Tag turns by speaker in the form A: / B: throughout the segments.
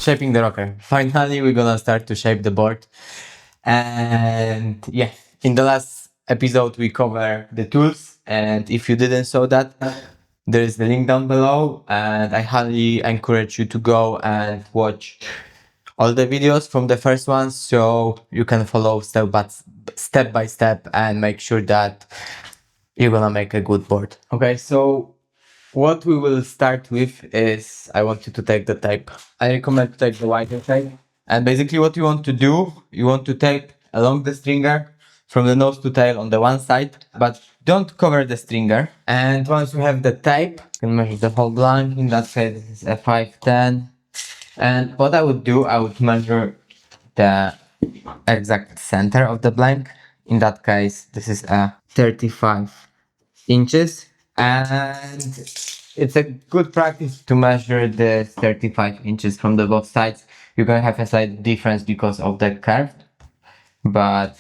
A: shaping the rocker. Finally, we're gonna start to shape the board. And yeah, in the last episode, we cover the tools. And if you didn't saw that, there is the link down below. And I highly encourage you to go and watch all the videos from the first one, so you can follow step by step and make sure that you're gonna make a good board. Okay, so what we will start with is I want you to take the tape. I recommend to take the wider tape. And basically what you want to do, you want to tape along the stringer from the nose to tail on the one side, but don't cover the stringer. And once you have the tape, you can measure the whole blank. In that case, this is a 510. And what I would do, I would measure the exact center of the blank. In that case, this is a 35 inches. And it's a good practice to measure the 35 inches from the both sides. You're gonna have a slight difference because of the curve, but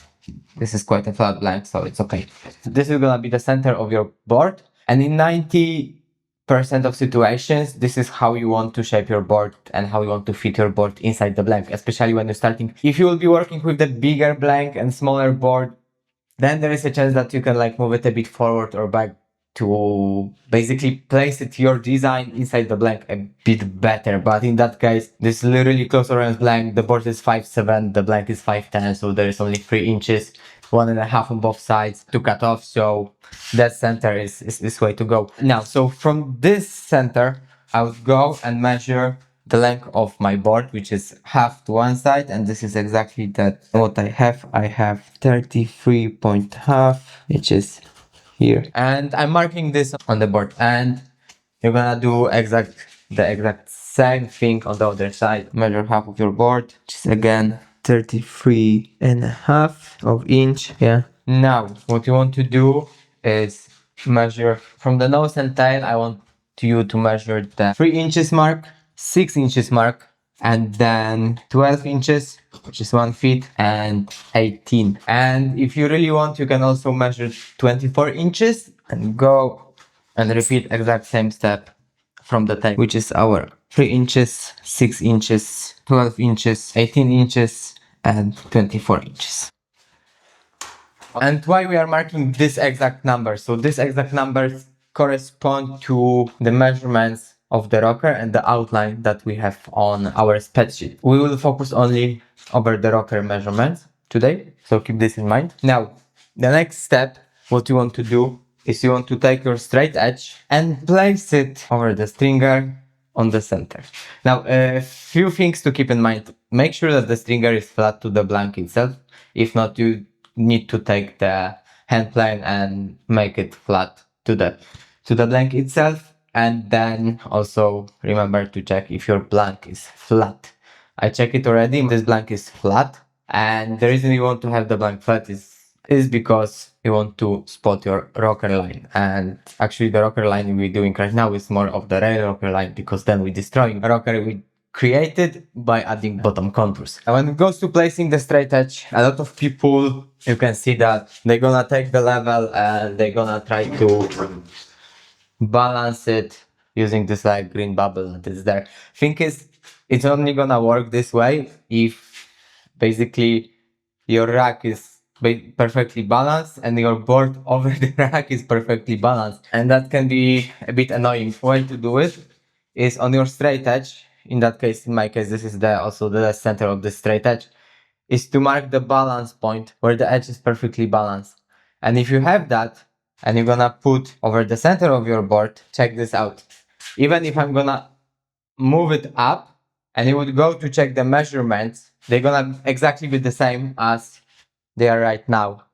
A: this is quite a flat blank, so it's okay. This is gonna be the center of your board, and in 90% of situations, this is how you want to shape your board and how you want to fit your board inside the blank, especially when you're starting. If you will be working with the bigger blank and smaller board, then there is a chance that you can like move it a bit forward or back to basically place it your design inside the blank a bit better. But in that case, this is literally close around blank. The board is 5'7", the blank is 5'10", so there is only 3 inches, 1.5 on both sides to cut off. So that center is this way to go. Now, so from this center, I would go and measure the length of my board, which is half to one side, and this is exactly that what I have. I have 33.5, which is here, and I'm marking this on the board, and you're gonna do the exact same thing on the other side. Measure half of your board, which is again 33.5 of inch. Yeah. Now what you want to do is measure from the nose and tail. I want you to measure the 3 inches mark, 6 inches mark, and then 12 inches, which is 1 feet, and 18. And if you really want, you can also measure 24 inches and go and repeat exact same step from the tape, which is our 3 inches, 6 inches, 12 inches, 18 inches, and 24 inches. And why we are marking this exact number? So this exact numbers correspond to the measurements of the rocker and the outline that we have on our spreadsheet. We will focus only over the rocker measurements today, so keep this in mind. Now, the next step, what you want to do is you want to take your straight edge and place it over the stringer on the center. Now, a few things to keep in mind. Make sure that the stringer is flat to the blank itself. If not, you need to take the hand plane and make it flat to the blank itself. And then also remember to check if your blank is flat. I checked it already. This blank is flat, and the reason you want to have the blank flat is because you want to spot your rocker line. And actually the rocker line we're doing right now is more of the rail rocker line, because then we destroy a rocker we created by adding bottom contours. And when it goes to placing the straight edge, a lot of people, you can see that they're gonna take the level and they're gonna try to balance it using this like green bubble that is there. Thing is, it's only gonna work this way if basically your rack is perfectly balanced and your board over the rack is perfectly balanced, and that can be a bit annoying. Way to do it is on your straight edge. In that case, in my case, this is also the center of the straight edge, is to mark the balance point where the edge is perfectly balanced. And if you have that and you're gonna put over the center of your board, check this out. Even if I'm gonna move it up and you would go to check the measurements, they're gonna exactly be the same as they are right now.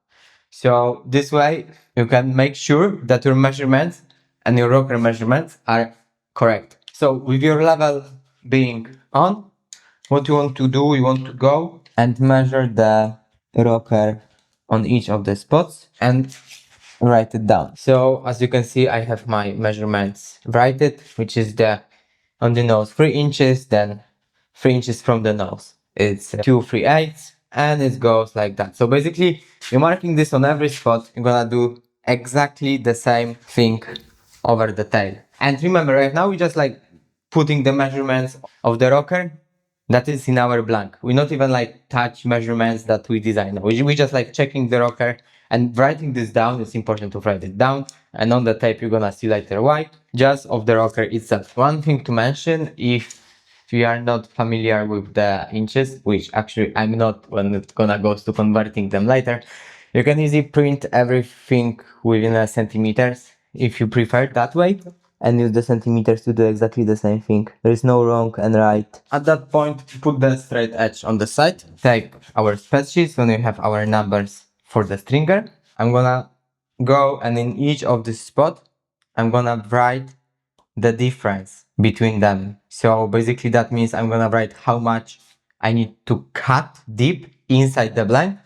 A: So this way you can make sure that your measurements and your rocker measurements are correct. So with your level being on, what you want to do, you want to go and measure the rocker on each of the spots and write it down. So as you can see, I have my measurements written, which is on the nose 3 inches, then 3 inches from the nose. It's 2 3/8, and it goes like that. So basically, you're marking this on every spot. You're gonna do exactly the same thing over the tail. And remember, right now we're just like putting the measurements of the rocker that is in our blank. We not even like touch measurements that we design. We just like checking the rocker and writing this down. It's important to write it down. And on the tape, you're gonna see letter Y, just of the rocker itself. One thing to mention, if you are not familiar with the inches, which actually I'm not when it's gonna go to converting them later, you can easily print everything within a centimeters if you prefer that way, and use the centimeters to do exactly the same thing. There is no wrong and right. At that point, put the straight edge on the side. Take our spreadsheets when we have our numbers for the stringer. I'm gonna go and in each of this spot, I'm gonna write the difference between them. So basically that means I'm gonna write how much I need to cut deep inside the blank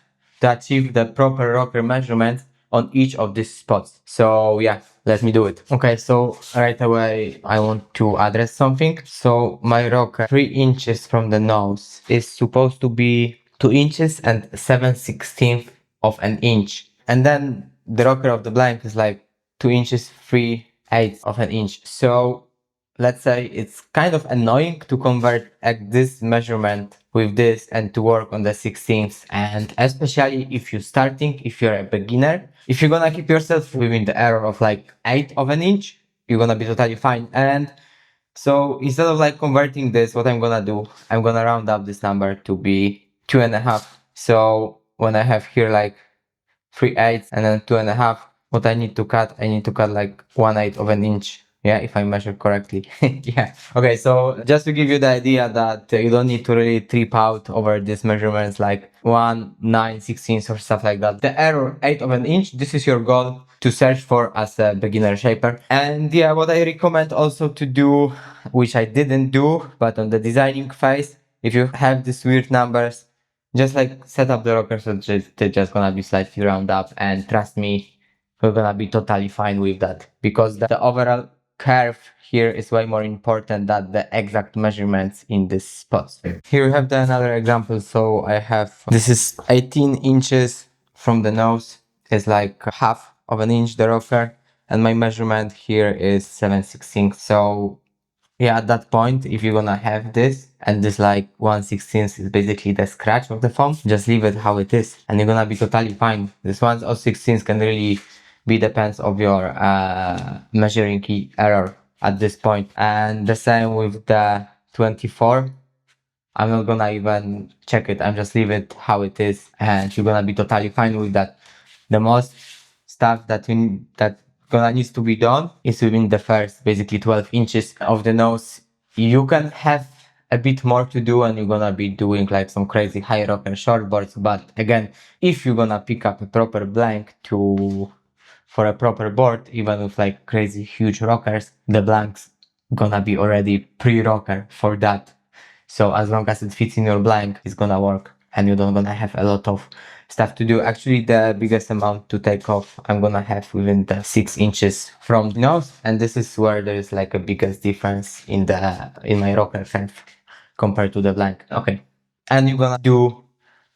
A: to achieve the proper rocker measurements on each of these spots. So yeah, let me do it. Okay, so right away I want to address something. So my rocker 3 inches from the nose is supposed to be 2 inches and 7/16 of an inch. And then the rocker of the blank is like 2 inches 3/8 of an inch. So let's say it's kind of annoying to convert this measurement with this and to work on the 16th, and especially if you're starting, if you're a beginner, if you're gonna keep yourself within the error of like 8 of an inch, you're gonna be totally fine. And so instead of like converting this, what I'm gonna do, I'm gonna round up this number to be 2.5. So when I have here like 3/8 and then 2.5, what I need to cut, I need to cut like 1/8 of an inch. Yeah, if I measure correctly. Yeah. Okay, so just to give you the idea that you don't need to really trip out over these measurements like 1/9/16 or stuff like that. The error 8 of an inch, this is your goal to search for as a beginner shaper. And yeah, what I recommend also to do, which I didn't do, but on the designing phase, if you have these weird numbers, just like set up the rocker so they're just gonna be slightly round up, and trust me, we're gonna be totally fine with that, because the overall curve here is way more important than the exact measurements in this spots. Here we have another example. So I have, this is 18 inches from the nose, it's like half of an inch the rocker, and my measurement here is 7/16. So yeah, at that point, if you're gonna have this and this like 1/16 is basically the scratch of the foam, just leave it how it is and you're gonna be totally fine. This 1/16 can really be depends of your measuring key error at this point. And the same with the 24. I'm not gonna even check it. I'm just leave it how it is and you're gonna be totally fine with that. The most stuff that gonna needs to be done is within the first basically 12 inches of the nose. You can have a bit more to do and you're gonna be doing like some crazy high rock and short boards, but again, if you're gonna pick up a proper blank for a proper board, even with like crazy huge rockers, the blank's gonna be already pre-rocker for that. So as long as it fits in your blank, it's gonna work and you don't gonna have a lot of stuff to do. Actually, the biggest amount to take off I'm gonna have within the 6 inches from the nose, and this is where there is like a biggest difference in my rocker curve compared to the blank. Okay, and you're gonna do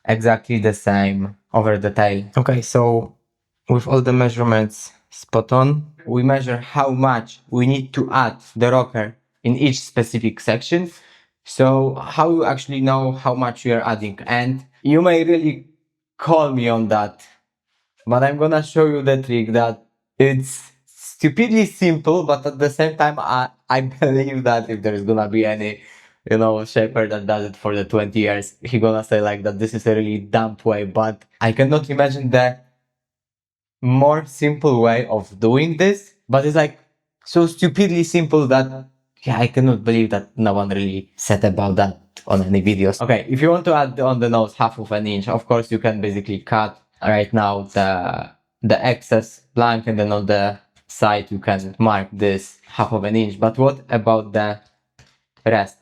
A: exactly the same over the tail. Okay, so with all the measurements spot on, we measure how much we need to add the rocker in each specific section. So how you actually know how much you are adding, and you may really call me on that, but I'm gonna show you the trick that it's stupidly simple, but at the same time I believe that if there is gonna be any shaper that does it for the 20 years, he gonna say like that this is a really dumb way, but I cannot imagine the more simple way of doing this, but it's like so stupidly simple that yeah, I cannot believe that no one really said about that on any videos. Okay, if you want to add on the nose half of an inch, of course you can basically cut right now the excess blank, and then on the side you can mark this half of an inch. But what about the rest?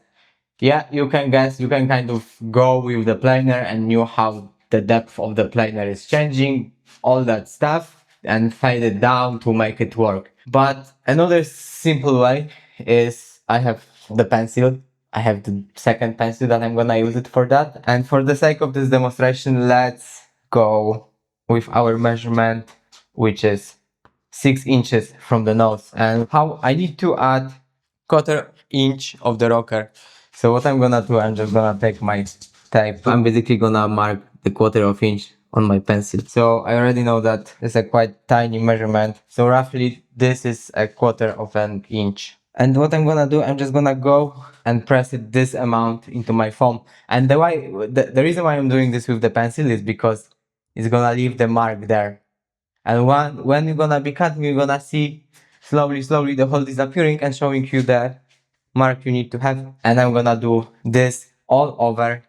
A: Yeah, you can guess, you can kind of go with the planer and knew how the depth of the planer is changing, all that stuff, and fade it down to make it work. But another simple way is I have the pencil. I have the second pencil that I'm gonna use it for that. And for the sake of this demonstration, let's go with our measurement, which is 6 inches from the nose, and how I need to add quarter inch of the rocker. So what I'm gonna do, I'm just gonna take my tape. I'm basically gonna mark the quarter of inch on my pencil. So I already know that it's a quite tiny measurement. So roughly this is a quarter of an inch. And what I'm gonna do, I'm just gonna go and press it this amount into my foam. And the reason why I'm doing this with the pencil is because it's gonna leave the mark there. And when you're gonna be cutting, you're gonna see slowly the hole disappearing and showing you the mark you need to have. And I'm gonna do this all over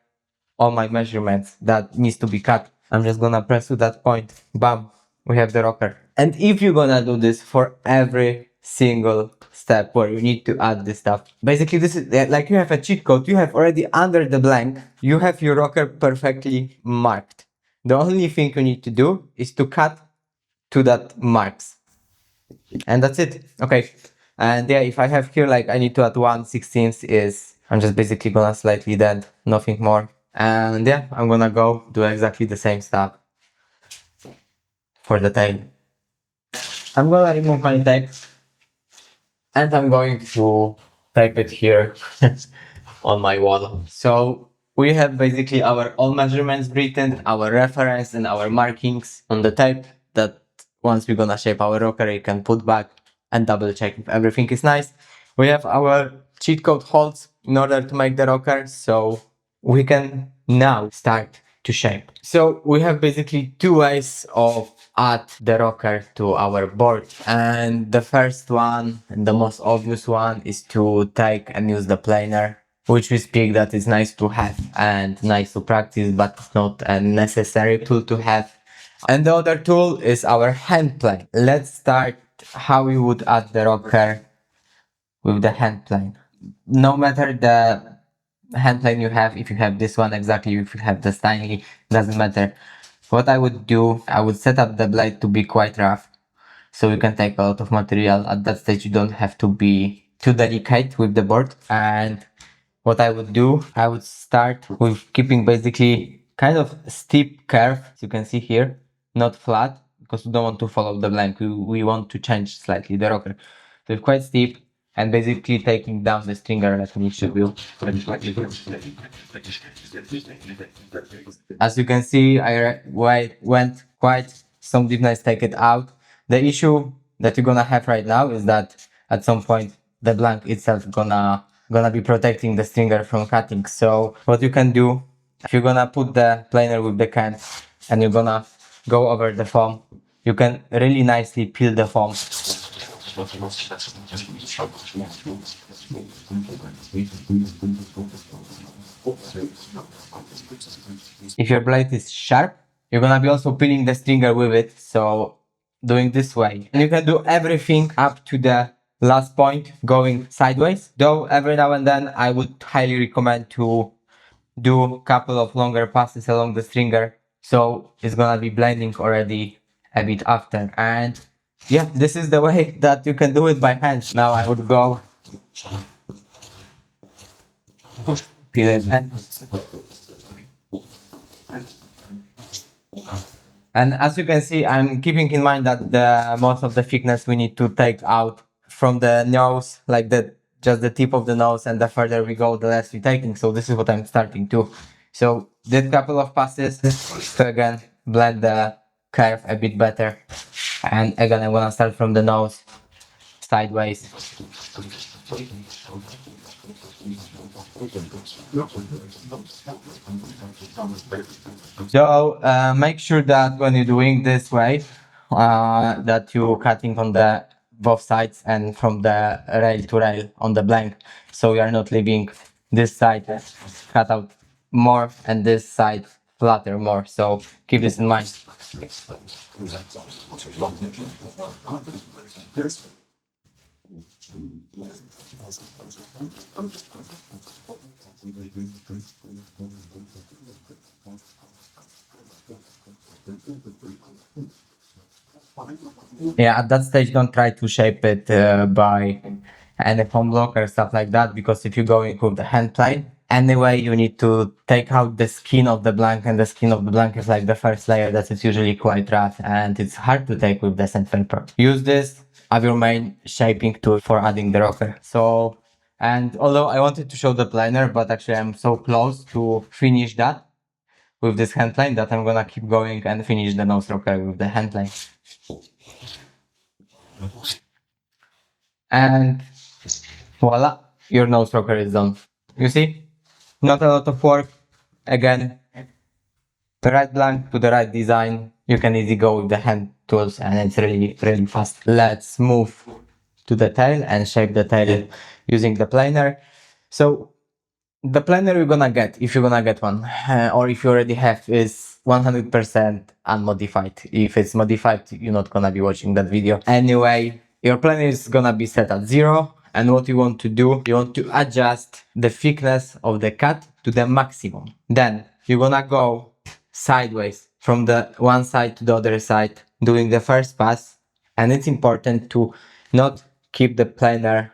A: all my measurements that needs to be cut. I'm just gonna press to that point. Bam, we have the rocker. And if you're gonna do this for every single step where you need to add this stuff, basically this is like you have a cheat code. You have already under the blank, you have your rocker perfectly marked. The only thing you need to do is to cut to that marks, and that's it. Okay. And yeah, if I have here, like I need to add 1/16 is, I'm just basically gonna slightly dent, nothing more. And yeah, I'm gonna go do exactly the same stuff for the tail. I'm gonna remove my tape and I'm going to tape it here on my wall. So we have basically our all measurements written, our reference and our markings on the tape that once we're gonna shape our rocker, you can put back and double check if everything is nice. We have our cheat code holes in order to make the rocker, so we can now start to shape. So we have basically two ways of add the rocker to our board, and the first one and the most obvious one is to take and use the planer, which we speak that is nice to have and nice to practice, but it's not a necessary tool to have. And the other tool is our hand plane. Let's start how we would add the rocker with the hand plane. No matter the hand plane you have, if you have this one exactly, if you have the Designe, doesn't matter. What I would do, I would set up the blade to be quite rough, so you can take a lot of material. At that stage you don't have to be too delicate with the board. And what I would do, I would start with keeping basically kind of steep curve, as you can see here, not flat, because we don't want to follow the blank. We want to change slightly the rocker. So it's quite steep, and basically taking down the stringer. Let me show you. As you can see, I went quite some deepness, take it out. The issue that you're gonna have right now is that at some point the blank itself gonna be protecting the stringer from cutting. So what you can do, if you're gonna put the planer with the can and you're gonna go over the foam, you can really nicely peel the foam. If your blade is sharp, you're gonna be also peeling the stringer with it, so doing this way. And you can do everything up to the last point going sideways, though every now and then I would highly recommend to do a couple of longer passes along the stringer, so it's gonna be blending already a bit after. And yeah, this is the way that you can do it by hand. Now I would go peel it. And as you can see, I'm keeping in mind that the most of the thickness we need to take out from the nose, like just the tip of the nose, and the further we go, the less we're taking. So this is what I'm starting to. So did a couple of passes to again blend the curve a bit better. And again, I'm gonna start from the nose, sideways. So make sure that when you're doing this way, that you're cutting on the both sides and from the rail to rail on the blank, so you are not leaving this side cut out more and this side flatter more. So keep this in mind. Yeah, at that stage, don't try to shape it by any foam block or stuff like that, because if you're going with the hand plane, anyway, you need to take out the skin of the blank, and the skin of the blank is like the first layer that is usually quite rough and it's hard to take with the sandpaper. Use this as your main shaping tool for adding the rocker. So And although I wanted to show the planer, but actually I'm so close to finish that with this hand plane that I'm gonna keep going and finish the nose rocker with the hand plane. And voila, your nose rocker is done. You see, not a lot of work. Again, the right blank to the right design. You can easily go with the hand tools and it's really, really fast. Let's move to the tail and shape the tail using the planer. So the planer you're gonna get, if you're gonna get one, or if you already have, is 100% unmodified. If it's modified, you're not gonna be watching that video. Anyway, your planer is gonna be set at 0. And what you want to do, you want to adjust the thickness of the cut to the maximum. Then you're gonna go sideways from the one side to the other side, doing the first pass. And it's important to not keep the planer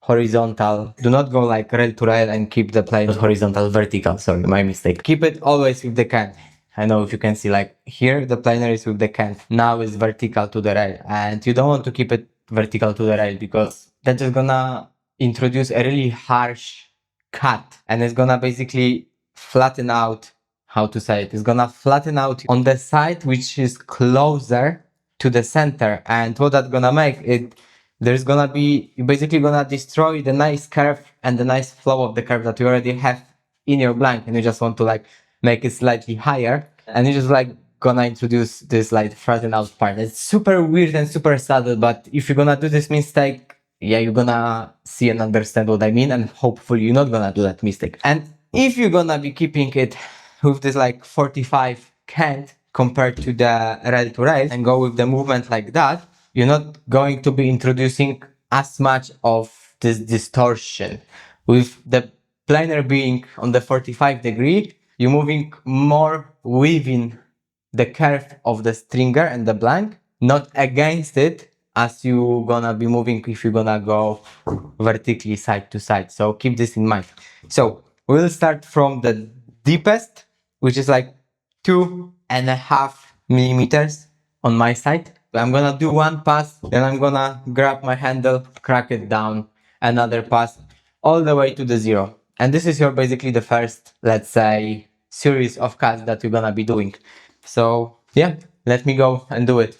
A: horizontal. Do not go like rail to rail and keep the plane horizontal, vertical. Sorry, my mistake. Keep it always with the can. I know if you can see, like here the planer is with the can. Now it's vertical to the rail, and you don't want to keep it vertical to the rail because that's just gonna introduce a really harsh cut, and it's gonna basically flatten out. How to say it? It's gonna flatten out on the side which is closer to the center, and what that's gonna make it, there's gonna be, you're basically gonna destroy the nice curve and the nice flow of the curve that you already have in your blank, and you just want to like make it slightly higher, and you just like gonna introduce this like flatten out part. It's super weird and super subtle, but if you're gonna do this mistake, yeah, you're gonna see and understand what I mean, and hopefully you're not gonna do that mistake. And if you're gonna be keeping it with this like 45 cant compared to the rail to rail and go with the movement like that, you're not going to be introducing as much of this distortion. With the planer being on the 45-degree, you're moving more within the curve of the stringer and the blank, not against it, as you gonna be moving if you're gonna go vertically side to side. So keep this in mind. So we'll start from the deepest, which is like 2.5 millimeters on my side. I'm gonna do one pass, then I'm gonna grab my handle, crack it down, another pass, all the way to the 0. And this is your basically the first, let's say, series of cuts that you're gonna be doing. So yeah, let me go and do it.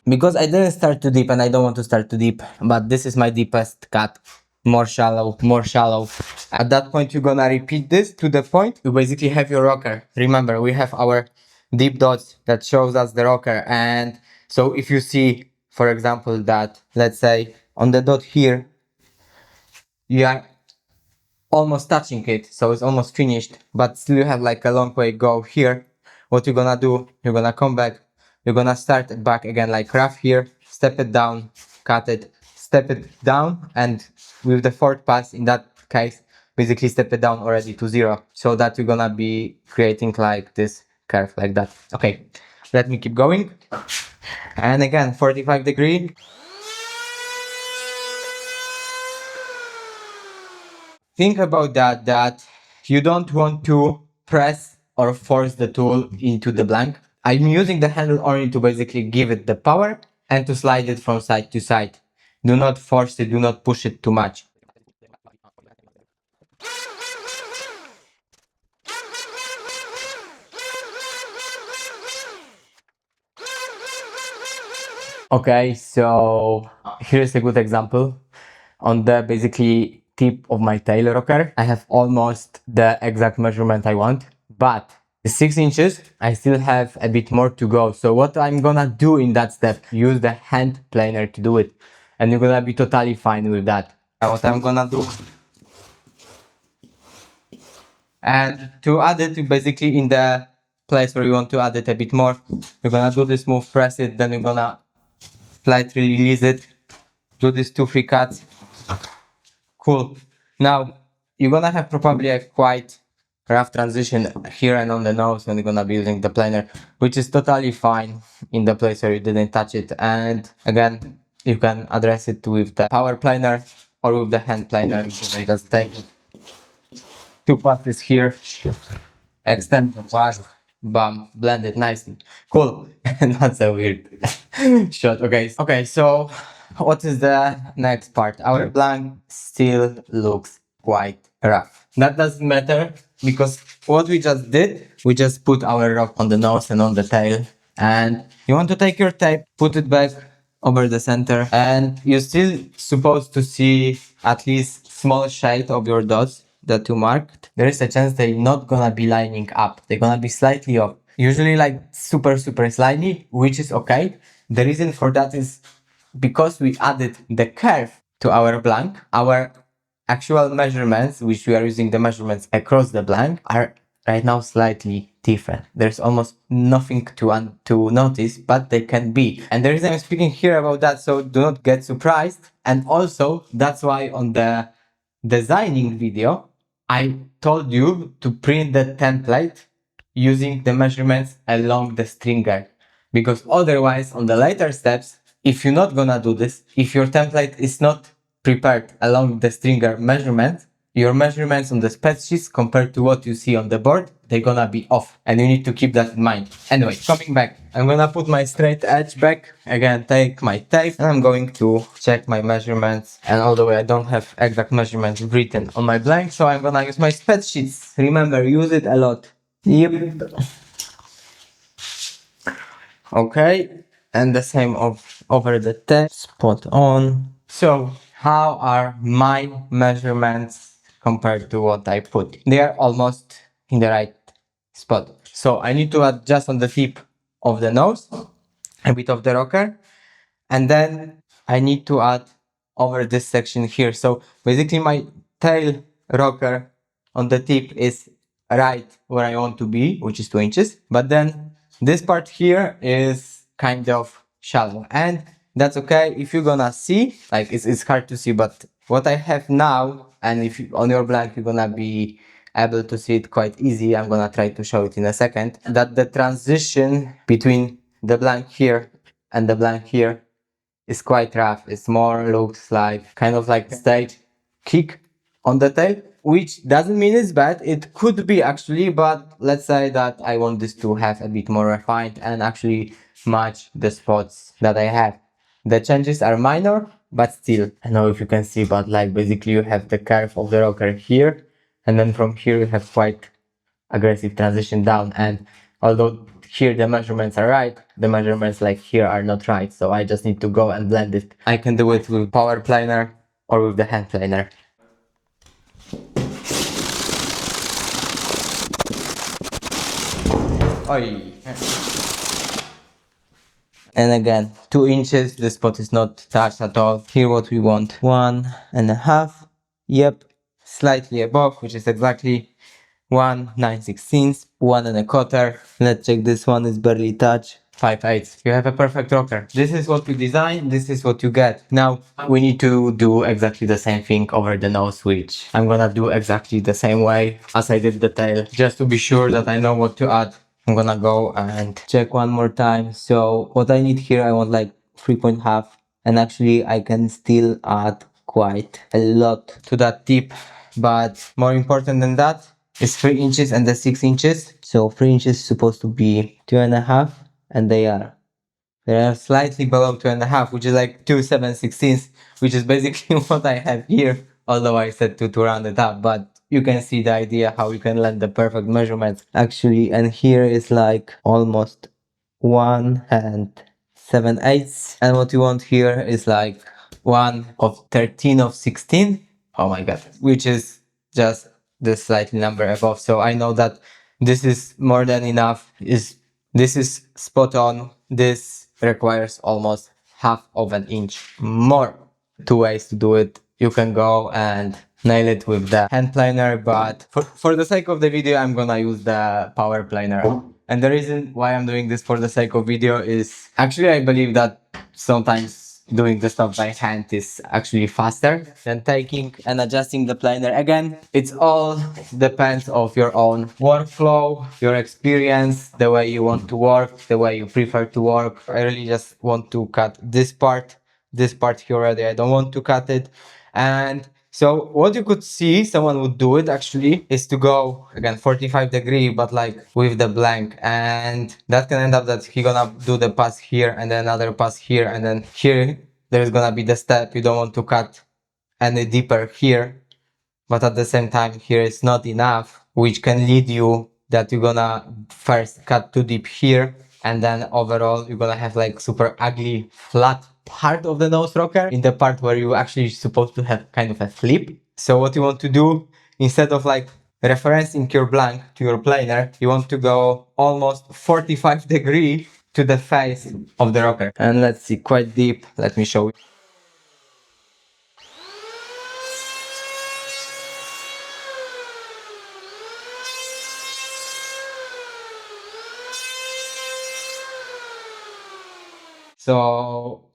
A: Because I didn't start too deep and I don't want to start too deep, but this is my deepest cut. More shallow, more shallow. At that point, you're gonna repeat this to the point you basically have your rocker. Remember, we have our deep dots that shows us the rocker. And so if you see, for example, that, let's say, on the dot here, you are almost touching it, so it's almost finished, but still you have like a long way go here. What you're gonna do, you're gonna come back, you're gonna start it back again like rough here, step it down, cut it, step it down, and with the fourth pass in that case, basically step it down already to 0, so that you're gonna be creating like this curve like that. Okay, let me keep going. And again, 45-degree. Think about that you don't want to press or force the tool into the blank. I'm using the handle only to basically give it the power and to slide it from side to side. Do not force it, do not push it too much. Okay, so here's a good example. On the basically tip of my tail rocker, I have almost the exact measurement I want, but 6 inches, I still have a bit more to go. So what I'm gonna do in that step, use the hand planer to do it, and you're gonna be totally fine with that. What I'm gonna do, and to add it basically in the place where you want to add it a bit more, you're gonna do this move, press it, then you're gonna slightly release it, do these 2-3 cuts. Cool. Now you're gonna have probably a quite rough transition here and on the nose when you're gonna be using the planer, which is totally fine in the place where you didn't touch it. And again, you can address it with the power planer, or with the hand planer. I just take two passes here, extend the pass, bam, blend it nicely. Cool. And that's a weird shot. Okay, so what is the next part? Our blank still looks quite rough. That doesn't matter because what we just did, we just put our rock on the nose and on the tail. And you want to take your tape, put it back over the center, and you're still supposed to see at least small shade of your dots that you marked. There is a chance they're not gonna be lining up. They're gonna be slightly off. Usually like super slightly, which is okay. The reason for that is because we added the curve to our blank, our actual measurements, which we are using the measurements across the blank, are right now slightly different. There's almost nothing to notice, but they can be. And the reason I'm speaking here about that, so do not get surprised. And also, that's why on the designing video, I told you to print the template using the measurements along the stringer. Because otherwise, on the later steps, if you're not gonna do this, if your template is not prepared along the stringer measurement, your measurements on the spreadsheets compared to what you see on the board, they're gonna be off. And you need to keep that in mind. Anyway, coming back, I'm gonna put my straight edge back. Again, take my tape and I'm going to check my measurements. And although I don't have exact measurements written on my blank, so I'm gonna use my spreadsheets. Remember, use it a lot. Yep. Okay, and the same over the text, spot on. So, how are my measurements compared to what I put? They are almost in the right spot. So, I need to adjust on the tip of the nose, a bit of the rocker, and then I need to add over this section here. So, basically my tail rocker on the tip is right where I want to be, which is 2 inches, but then this part here is kind of shallow, and that's okay. If you're gonna see, like it's hard to see, but what I have now, and if you, on your blank you're gonna be able to see it quite easy, I'm gonna try to show it in a second, that the transition between the blank here and the blank here is quite rough. It's more looks like kind of like stage kick on the tail, which doesn't mean it's bad. It could be actually, but let's say that I want this to have a bit more refined and actually match the spots that I have. The changes are minor, but still, I don't know if you can see, but like basically you have the curve of the rocker here, and then from here you have quite aggressive transition down. And although here the measurements are right, the measurements like here are not right, so I just need to go and blend it. I can do it with power planer or with the hand planer. Oi. And again, 2 inches, the spot is not touched at all. Here what we want, 1.5, yep, slightly above, which is exactly 1/9/16, 1.25. Let's check this one is barely touched. 5/8. You have a perfect rocker. This is what you design, this is what you get. Now we need to do exactly the same thing over the nose, which I'm gonna do exactly the same way as I did the tail, just to be sure that I know what to add. I'm gonna go and check one more time. So what I need here, I want like 3.5, and actually I can still add quite a lot to that tip, but more important than that is 3 inches and the 6 inches. So 3 inches is supposed to be 2.5, and they are slightly below 2.5, which is like 2/7/16, which is basically what I have here, although I said to round it up, but you can see the idea how you can land the perfect measurements actually. And here is like almost 1.7/8, and what you want here is like 1/13/16. Oh my god, which is just the slightly number above. So I know that this is more than enough. This is spot on. This requires almost 1/2 inch more. 2 ways to do it. You can go and nail it with the hand planer, but for the sake of the video, I'm gonna use the power planer. And the reason why I'm doing this for the sake of video is actually I believe that sometimes doing the stuff by hand is actually faster than taking and adjusting the planer. Again, it's all depends of your own workflow, your experience, the way you want to work, the way you prefer to work. I really just want to cut this part this part here already. I don't want to cut it. And so what you could see someone would do it actually is to go again 45 degree, but like with the blank, and that can end up that he gonna do the pass here and then another pass here, and then here there's gonna be the step. You don't want to cut any deeper here, but at the same time here it's not enough, which can lead you that you're gonna first cut too deep here, and then overall you're gonna have like super ugly flat part of the nose rocker in the part where you actually supposed to have kind of a flip. So what you want to do, instead of like referencing your blank to your planer, you want to go almost 45 degree to the face of the rocker. And let's see, quite deep. Let me show you. So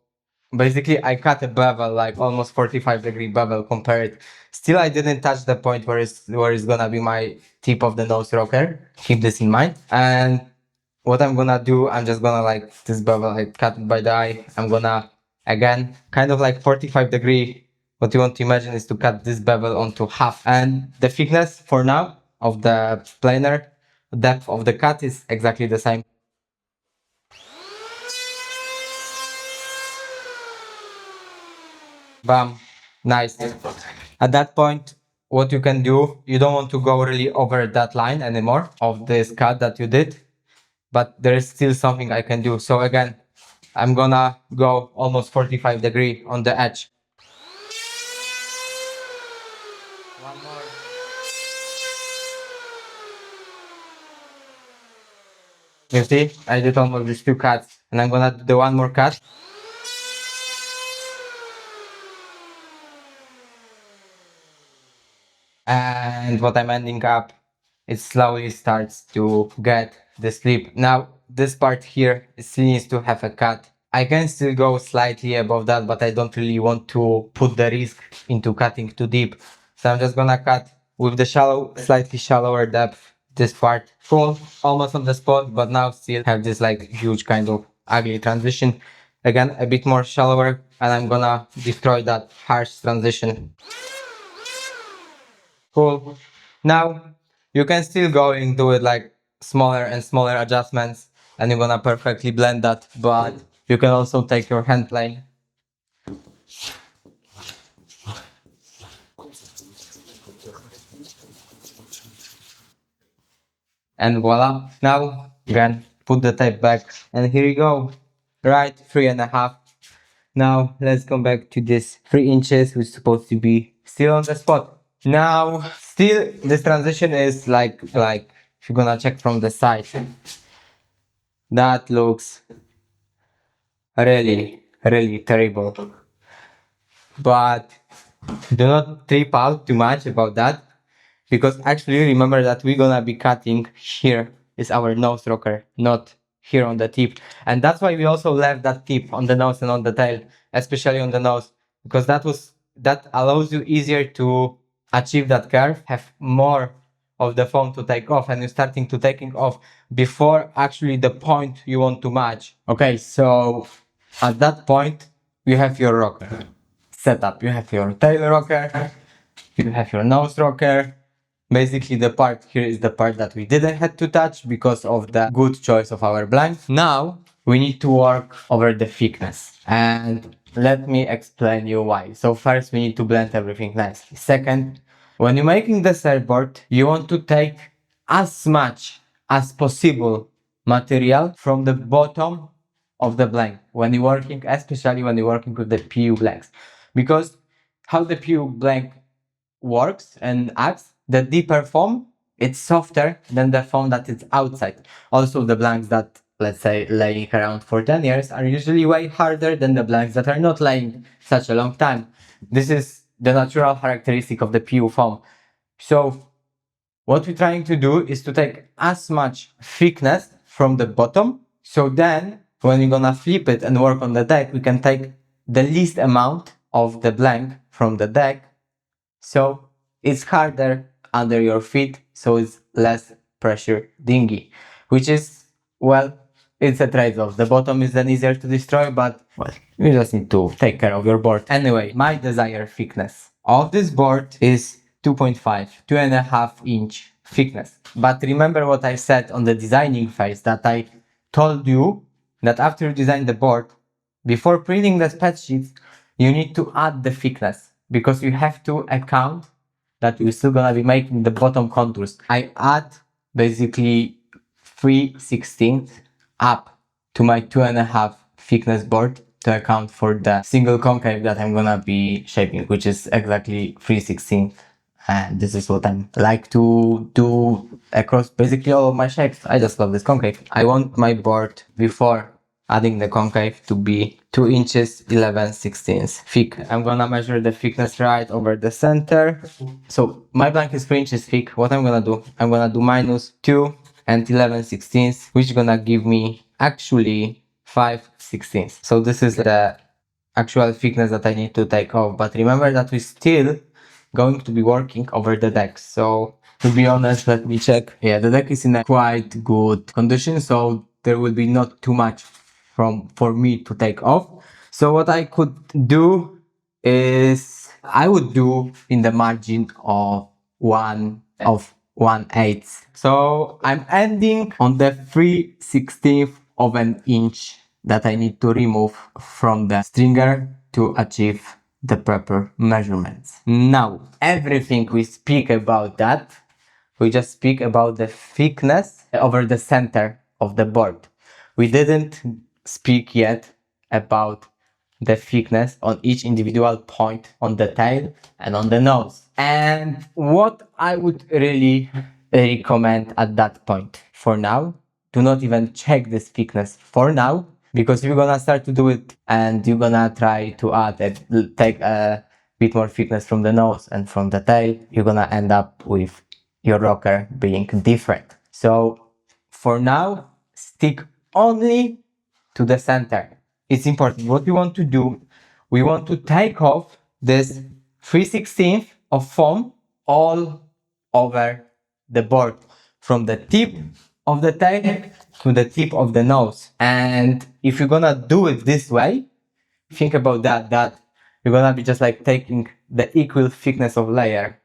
A: basically I cut a bevel, like almost 45 degree bevel compared. Still I didn't touch the point where it's gonna be my tip of the nose rocker. Keep this in mind. And what I'm gonna do, I'm just gonna like this bevel, I cut it by the eye. I'm gonna again kind of like 45 degree. What you want to imagine is to cut this bevel onto half, and the thickness for now of the planer, depth of the cut is exactly the same. Bam, nice. At that point, what you can do, you don't want to go really over that line anymore of this cut that you did, but there is still something I can do. So again, I'm gonna go almost 45 degree on the edge. One more. You see, I did almost these two cuts, and I'm gonna do one more cut. And what I'm ending up, it slowly starts to get the slip. Now this part here still needs to have a cut. I can still go slightly above that, but I don't really want to put the risk into cutting too deep. So I'm just gonna cut with the slightly shallower depth this part. Full, almost on the spot, but now still have this like huge kind of ugly transition. Again, a bit more shallower, and I'm gonna destroy that harsh transition. Cool. Now you can still go and do it like smaller and smaller adjustments, and you're gonna perfectly blend that, but you can also take your hand plane and voila. Now again, put the tape back, and here you go. Right, 3.5. Now let's come back to this 3 inches, which is supposed to be still on the spot. Now still this transition is like if you're gonna check from the side, that looks really terrible. But do not trip out too much about that, because actually remember that we're gonna be cutting here is our nose rocker, not here on the tip. And that's why we also left that tip on the nose and on the tail, especially on the nose, because that allows you easier to achieve that curve, have more of the foam to take off, and you're starting to taking off before actually the point you want to match. Okay, so at that point you have your rocker set up. You have your tail rocker, you have your nose rocker. Basically the part here is the part that we didn't have to touch because of the good choice of our blank. Now we need to work over the thickness, and let me explain you why. So first we need to blend everything nicely. Second, when you're making the surfboard, you want to take as much as possible material from the bottom of the blank when you're working, especially when you're working with the PU blanks, because how the PU blank works and acts, the deeper foam, it's softer than the foam that is outside. Also the blanks that, let's say, laying around for 10 years are usually way harder than the blanks that are not laying such a long time. This is the natural characteristic of the PU foam. So what we're trying to do is to take as much thickness from the bottom, so then when we're gonna flip it and work on the deck, we can take the least amount of the blank from the deck, so it's harder under your feet, so it's less pressure dingy, which is, well, it's a trade-off. The bottom is then easier to destroy, but well, you just need to take care of your board. Anyway, my desired thickness of this board is 2.5, 2.5 inch thickness. But remember what I said on the designing phase, that I told you that after you design the board, before printing the spec sheets, you need to add the thickness, because you have to account that you're still gonna be making the bottom contours. I add basically 3/16 up to my 2.5 thickness board to account for the single concave that I'm gonna be shaping, which is exactly 3/16. And this is what I like to do across basically all of my shapes. I just love this concave. I want my board before adding the concave to be 2 inches 11/16 thick. I'm gonna measure the thickness right over the center. So my blank is 3 inches thick. What I'm gonna do, I'm gonna do -2 and 11/16, which is gonna give me actually 5/16. So this is the actual thickness that I need to take off. But remember that we still going to be working over the deck. So to be honest, let me check. Yeah, the deck is in a quite good condition, so there will be not too much for me to take off. So what I could do is I would do in the margin of 1/8. So I'm ending on the 3/16 of an inch that I need to remove from the stringer to achieve the proper measurements. Now, everything we speak about that, we just speak about the thickness over the center of the board. We didn't speak yet about the thickness on each individual point on the tail and on the nose. And what I would really recommend at that point, for now, do not even check this thickness for now, because if you're gonna start to do it and you're gonna try to take a bit more thickness from the nose and from the tail, you're gonna end up with your rocker being different. So for now, stick only to the center. It's important. What we want to do, we want to take off this 3/16 of foam all over the board, from the tip of the tail to the tip of the nose. And if you're gonna do it this way, think about that you're gonna be just like taking the equal thickness of layer,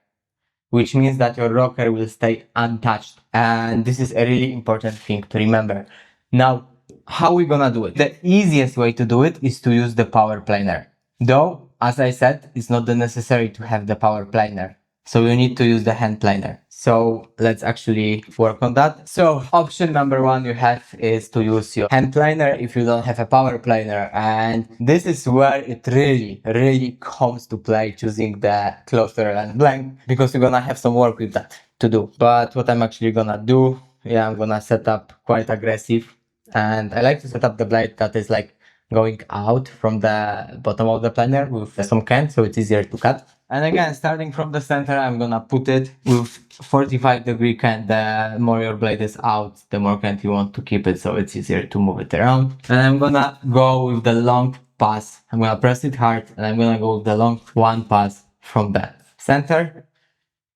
A: which means that your rocker will stay untouched. And this is a really important thing to remember. Now, how are we gonna do it? The easiest way to do it is to use the power planer. Though, as I said, it's not necessary to have the power planer. So you need to use the hand planer. So let's actually work on that. So option number 1 you have is to use your hand planer if you don't have a power planer. And this is where it really comes to play, choosing the closer and blank, because you're gonna have some work with that to do. But what I'm actually gonna do, I'm gonna set up quite aggressive. And I like to set up the blade that is like going out from the bottom of the planer with some cant, so it's easier to cut. And again, starting from the center, I'm gonna put it with 45-degree cant. The more your blade is out, the more cant you want to keep it, so it's easier to move it around. And I'm gonna go with the long pass. I'm gonna press it hard, and I'm gonna go with the long one pass from the center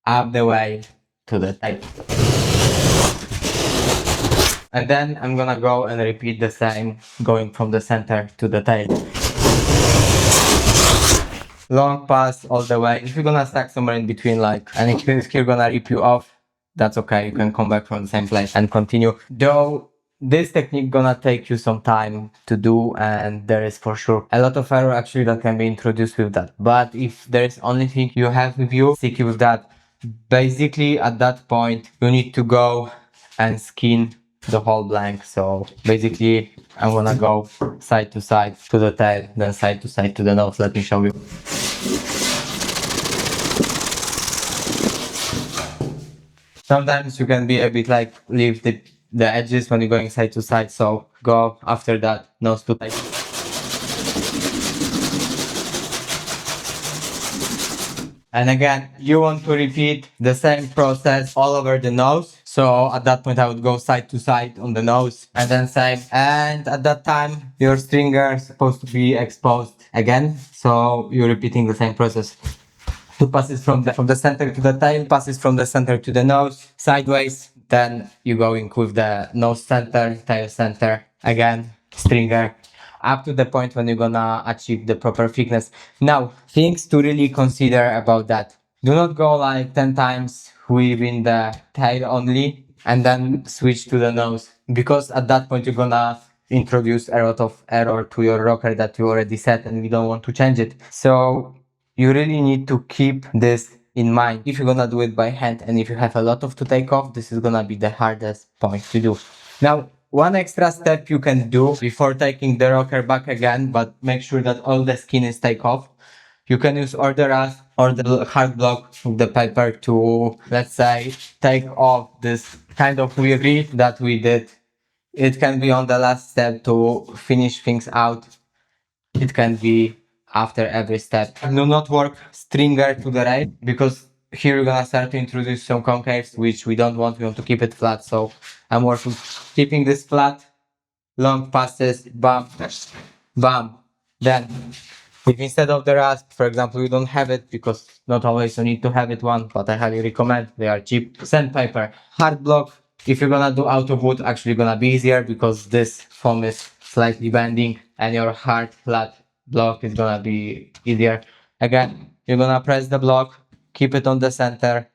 A: up the way to the tail. And then I'm gonna go and repeat the same, going from the center to the tail. Long pass all the way. If you're gonna stack somewhere in between, like, and if you're gonna rip you off, that's okay. You can come back from the same place and continue. Though this technique gonna take you some time to do, and there is for sure a lot of error actually that can be introduced with that. But if there is only thing you have with you, stick with that. Basically, at that point, you need to go and skin the whole blank. So basically, I'm gonna go side to side to the tail, then side to side to the nose. Let me show you. Sometimes you can be a bit like leave the edges when you're going side to side, so go after that nose to tail. And again, you want to repeat the same process all over the nose. So at that point I would go side to side on the nose, and then same. And at that time your stringer is supposed to be exposed again. So you're repeating the same process. Two passes from the center to the tail, passes from the center to the nose, sideways, Then you going with the nose center, tail center, again, stringer, up to the point when you're gonna achieve the proper thickness. Now, things to really consider about that. Do not go like 10 times within the tail only and then switch to the nose, because at that point you're gonna introduce a lot of error to your rocker that you already set and we don't want to change it. So you really need to keep this in mind if you're gonna do it by hand, and if you have a lot of to take off, this is gonna be the hardest point to do. Now, one extra step you can do before taking the rocker back again, but make sure that all the skin is take off. You can use or the Rasp or the hard block of the paper to, let's say, take off this kind of weird grid that we did. It can be on the last step to finish things out. It can be after every step. Do not work stringer to the right, because here we're gonna start to introduce some concaves which we don't want. We want to keep it flat. So I'm working keeping this flat, long passes, bump, bump. Then if instead of the Rasp, for example, you don't have it, because not always you need to have it one, but I highly recommend, they are cheap. Sandpaper, hard block. If you're gonna do out of wood, actually gonna be easier because this foam is slightly bending and your hard flat block is gonna be easier. Again, you're gonna press the block, keep it on the center,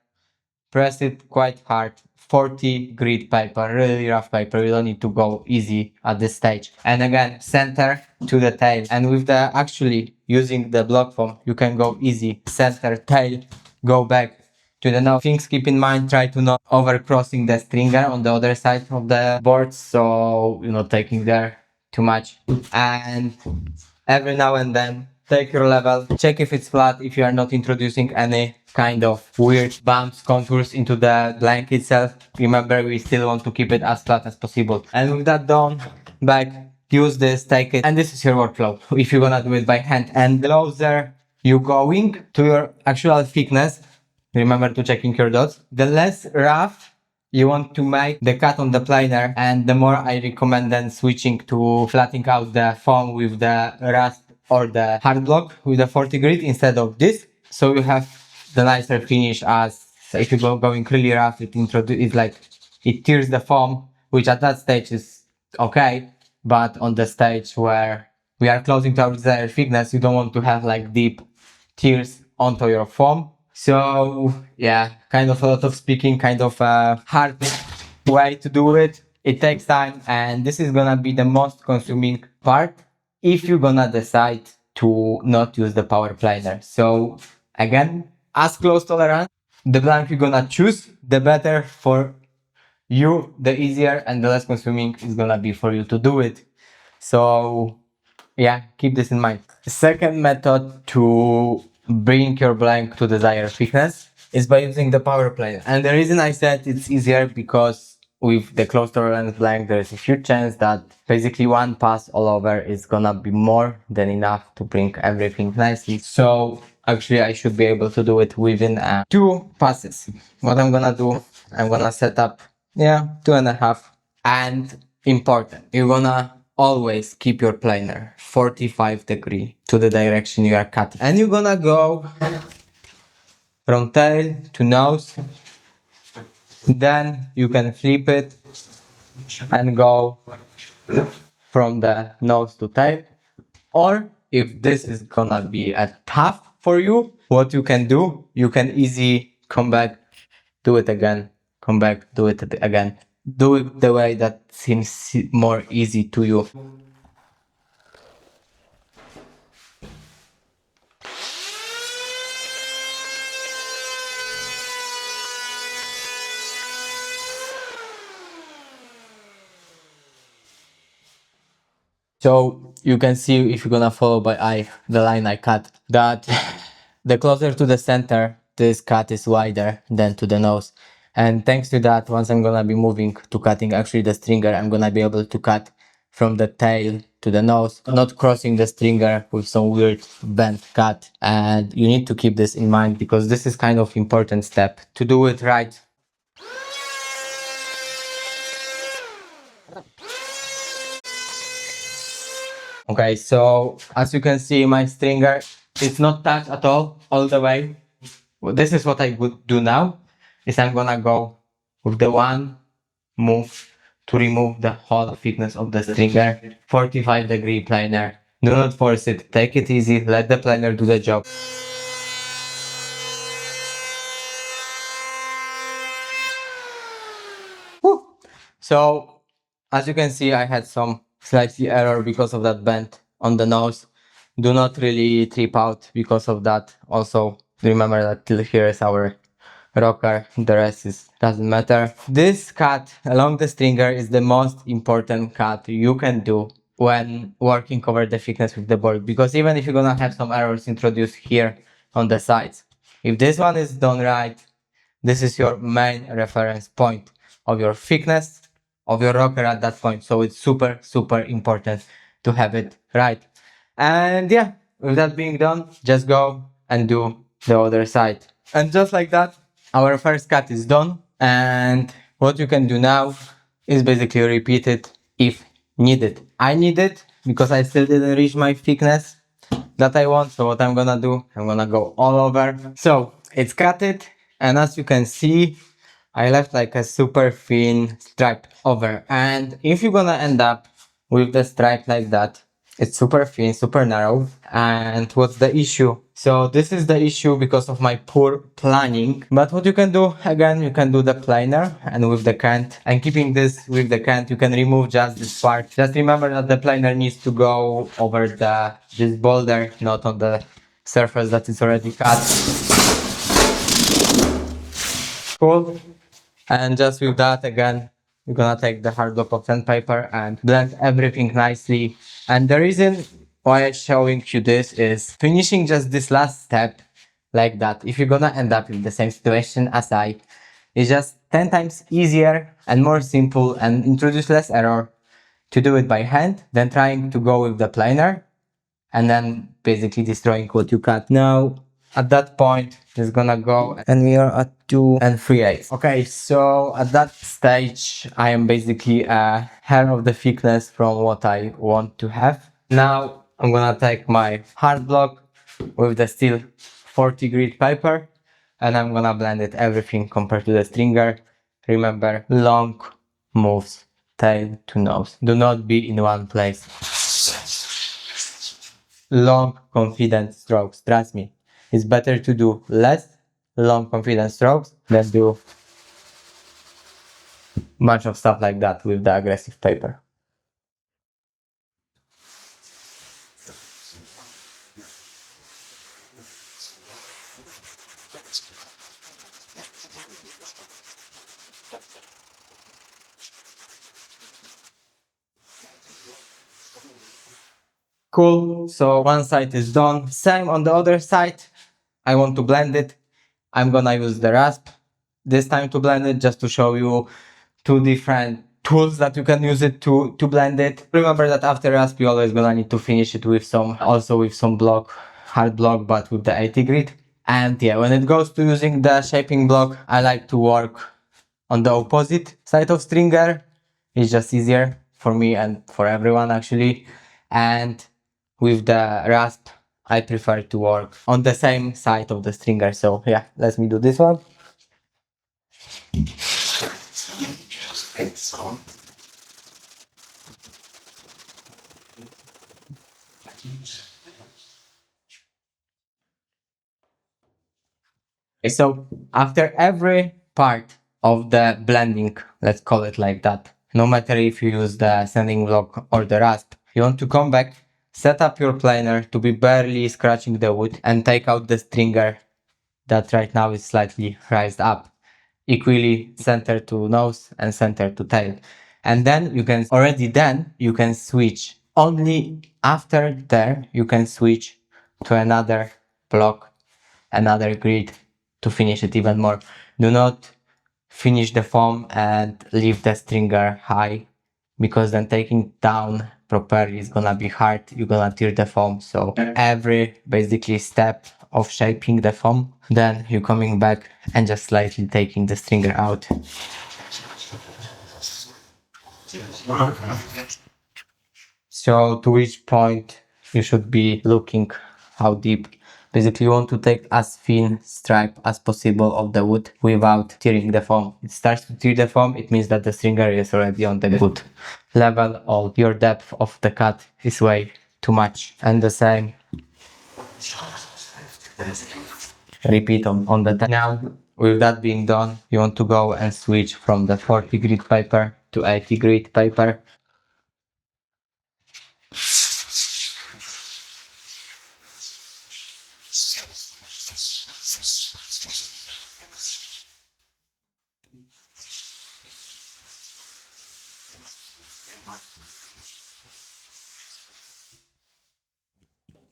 A: press it quite hard. 40 grit paper, really rough paper. You don't need to go easy at this stage. And again, center to the tail. And with the actually using the block foam, you can go easy. Center, tail, go back to the nose. Things keep in mind, try to not over crossing the stringer on the other side of the board. So you're not taking there too much. And every now and then, take your level, check if it's flat, if you are not introducing any kind of weird bumps, contours into the blank itself. Remember, we still want to keep it as flat as possible. And with that done, back, use this, take it, and this is your workflow. If you're gonna do it by hand, and the closer you going to your actual thickness, remember to checking your dots, the less rough you want to make the cut on the planer, and the more I recommend then switching to flattening out the foam with the Rasp or the hard block with the 40 grit instead of this, so you have the nicer finish. As if you go going really rough, it's like it tears the foam, which at that stage is okay, but on the stage where we are closing towards the thickness, you don't want to have like deep tears onto your foam. So yeah, kind of a lot of speaking, kind of a hard way to do it. It takes time, and this is gonna be the most consuming part if you're gonna decide to not use the power planer. So again, as close tolerance, the blank you're gonna choose, the better for you, the easier and the less consuming is gonna be for you to do it. So yeah, keep this in mind. The second method to bring your blank to desired thickness is by using the power planer. And the reason I said it's easier, because with the close tolerance blank, there is a huge chance that basically one pass all over is gonna be more than enough to bring everything nicely. So actually I should be able to do it within 2 passes. What I'm gonna do, I'm gonna set up, 2.5. And important, you're gonna always keep your planer 45 degree to the direction you are cutting, and you're gonna go from tail to nose. Then you can flip it and go from the nose to tail. Or if this is gonna be a tough for you, what you can do, you can easily come back, do it again, come back, do it again. Do it the way that seems more easy to you. So you can see, if you're gonna follow by eye the line I cut, that the closer to the center, this cut is wider than to the nose. And thanks to that, once I'm gonna be moving to cutting actually the stringer, I'm gonna be able to cut from the tail to the nose, not crossing the stringer with some weird bent cut. And you need to keep this in mind, because this is kind of important step to do it right. Okay, so as you can see, my stringer, it's not touched at all the way. Well, this is what I would do now, is I'm gonna go with the one move to remove the whole thickness of the stringer. 45-degree planer. Do not force it. Take it easy. Let the planer do the job. Woo. So, as you can see, I had some slightly error because of that bend on the nose. Do not really trip out because of that. Also, remember that till here is our rocker, the rest doesn't matter. This cut along the stringer is the most important cut you can do when working over the thickness with the board, because even if you're gonna have some errors introduced here on the sides, if this one is done right, this is your main reference point of your thickness of your rocker at that point. So it's super important to have it right. And yeah, with that being done, just go and do the other side. And just like that, our first cut is done. And what you can do now is basically repeat it if needed. I need it because I still didn't reach my thickness that I want. So what I'm gonna do, I'm gonna go all over. So it's cutted, and as you can see, I left like a super thin stripe over. And if you're gonna end up with the stripe like that, it's super thin, super narrow. And what's the issue? So this is the issue because of my poor planning. But what you can do, again, you can do the planer and with the cant. And keeping this with the cant, you can remove just this part. Just remember that the planer needs to go over this boulder, not on the surface that is already cut. Cool. And just with that, again, you're gonna take the hard block of sandpaper and blend everything nicely. And the reason why I'm showing you this is finishing just this last step like that. If you're gonna end up in the same situation as I, it's just 10 times easier and more simple and introduce less error to do it by hand than trying to go with the planer and then basically destroying what you cut. Now, at that point, it's gonna go and we are at 2 3/8. Okay, so at that stage, I am basically a hair of the thickness from what I want to have. Now, I'm gonna take my hard block with the steel 40 grit paper and I'm gonna blend it everything compared to the stringer. Remember, long moves, tail to nose. Do not be in one place. Long confident strokes, trust me, it's better to do less long confident strokes than do bunch of stuff like that with the aggressive paper. Cool, so one side is done. Same on the other side. I want to blend it. I'm gonna use the Rasp this time to blend it, just to show you two different tools that you can use it to blend it. Remember that after Rasp you always gonna need to finish it with some block, hard block, but with the 80 grit. And yeah, when it goes to using the shaping block, I like to work on the opposite side of stringer. It's just easier for me and for everyone actually. And with the Rasp, I prefer to work on the same side of the stringer. So yeah, let me do this one. So after every part of the blending, let's call it like that, no matter if you use the sanding block or the Rasp, you want to come back, set up your planer to be barely scratching the wood and take out the stringer that right now is slightly raised up, equally center to nose and center to tail. And then you can switch. Only after there you can switch to another block, another grid to finish it even more. Do not finish the foam and leave the stringer high, because then taking it down properly is gonna be hard. You're gonna tear the foam. So every basically step of shaping the foam, then you're coming back and just slightly taking the stringer out. So to which point you should be looking how deep Basically, you want to take as thin stripe as possible of the wood without tearing the foam. It starts to tear the foam, it means that the stringer is already on the good level, or your depth of the cut is way too much. And the same repeat on the top. Now, with that being done, you want to go and switch from the 40 grit paper to 80 grit paper.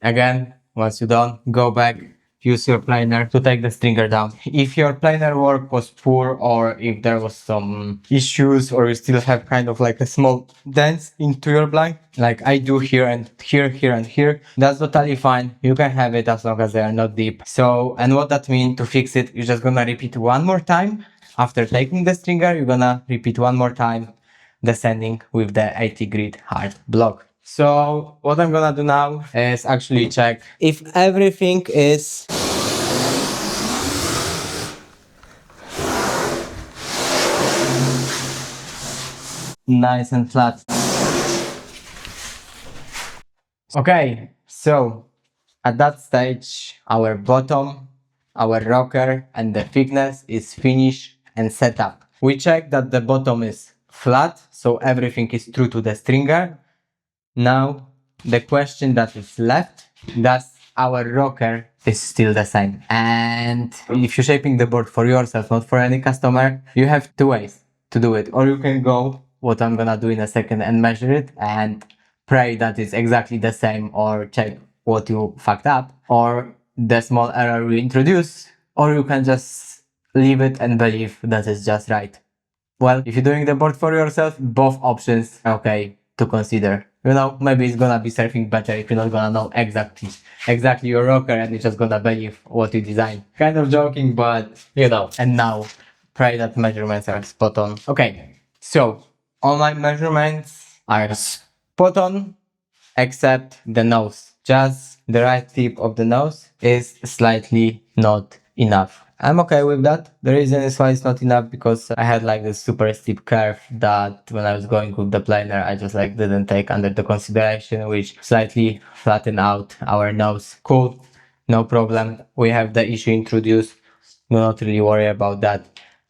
A: Again, once you're done, go back, use your planer to take the stringer down. If your planer work was poor, or if there was some issues, or you still have kind of like a small dents into your blind, like I do here and here, here and here, that's totally fine. You can have it as long as they are not deep. So, and what that means, to fix it, you're just gonna repeat one more time. After taking the stringer, you're gonna repeat one more time, descending with the 80 grit hard block. So what I'm gonna do now is actually check if everything is nice and flat. Okay, so at that stage, our bottom, our rocker and the thickness is finished and set up. We check that the bottom is flat, so everything is true to the stringer. Now, the question that is left, does our rocker is still the same? And if you're shaping the board for yourself, not for any customer, you have two ways to do it. Or you can go, what I'm gonna do in a second, and measure it and pray that it's exactly the same, or check what you fucked up, or the small error we introduce, or you can just leave it and believe that it's just right. Well, if you're doing the board for yourself, both options are okay to consider. You know, maybe it's gonna be surfing better if you're not gonna know exactly your rocker, and you're just gonna believe what you design. Kind of joking, but you know. And now, pray that measurements are spot on. Okay, so all my measurements are spot on, except the nose. Just the right tip of the nose is slightly not enough. I'm okay with that. The reason is why it's not enough, because I had like this super steep curve that when I was going with the planer, I just like didn't take under the consideration, which slightly flattened out our nose. Cool, no problem. We have the issue introduced. Do not really worry about that.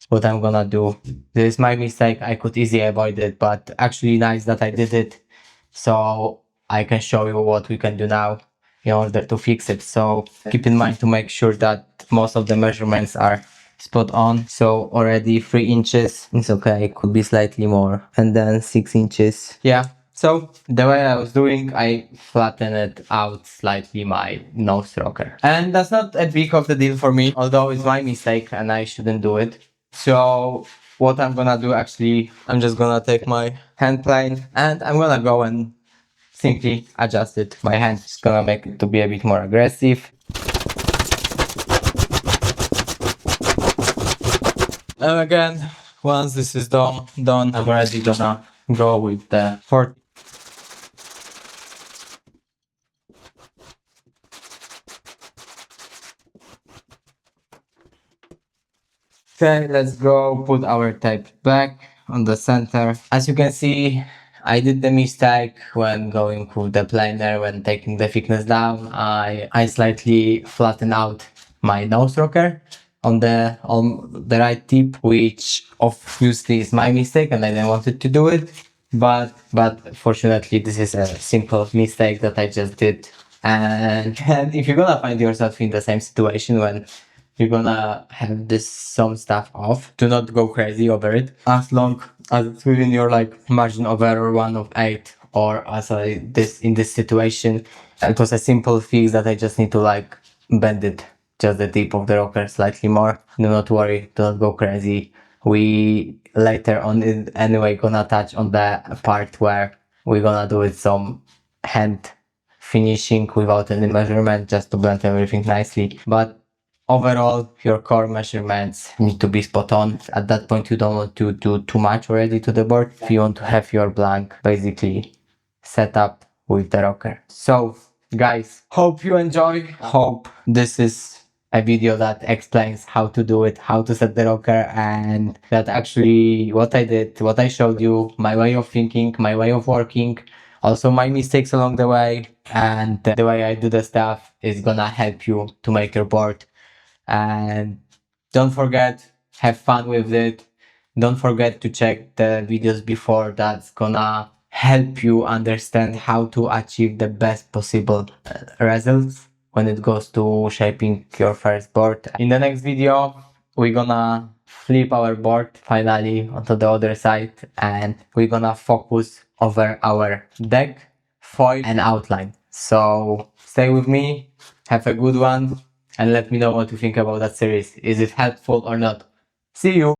A: What I'm gonna do, this is my mistake. I could easily avoid it, but actually nice that I did it. So I can show you what we can do now in order to fix it. So keep in mind to make sure that most of the measurements are spot on. So already 3 inches, it's okay, could be slightly more, and then 6 inches. Yeah, so the way I was doing, I flattened it out slightly, my nose rocker. And that's not a big of the deal for me, although it's my mistake and I shouldn't do it. So what I'm gonna do, actually, I'm just gonna take my hand plane and I'm gonna go and simply adjust it by hand. It's gonna make it to be a bit more aggressive. And again, once this is done, I'm already gonna go with the 40. Okay, let's go put our tape back on the center. As you can see, I did the mistake when going with the planer, when taking the thickness down. I slightly flattened out my nose rocker on the right tip, which obviously is my mistake and I didn't want to do it. But fortunately, this is a simple mistake that I just did. And if you're gonna find yourself in the same situation when you're gonna have this some stuff off, do not go crazy over it. As long as it's within your like margin of error 1 of 8, or as in this situation, it was a simple fix that I just need to like bend it, just the tip of the rocker slightly more. Do not worry, do not go crazy. We later on anyway gonna touch on the part where we're gonna do it some hand finishing without any measurement, just to blend everything nicely. But overall, your core measurements need to be spot on. At that point, you don't want to do too much already to the board. You want to have your blank basically set up with the rocker. So guys, hope you enjoy. Hope this is a video that explains how to do it, how to set the rocker, and that actually what I did, what I showed you, my way of thinking, my way of working, also my mistakes along the way, and the way I do the stuff is gonna help you to make your board. And don't forget, have fun with it. Don't forget to check the videos before, that's gonna help you understand how to achieve the best possible results when it goes to shaping your first board. In the next video, we're gonna flip our board finally onto the other side, and we're gonna focus over our deck, foil and outline. So stay with me, have a good one, and let me know what you think about that series. Is it helpful or not? See you!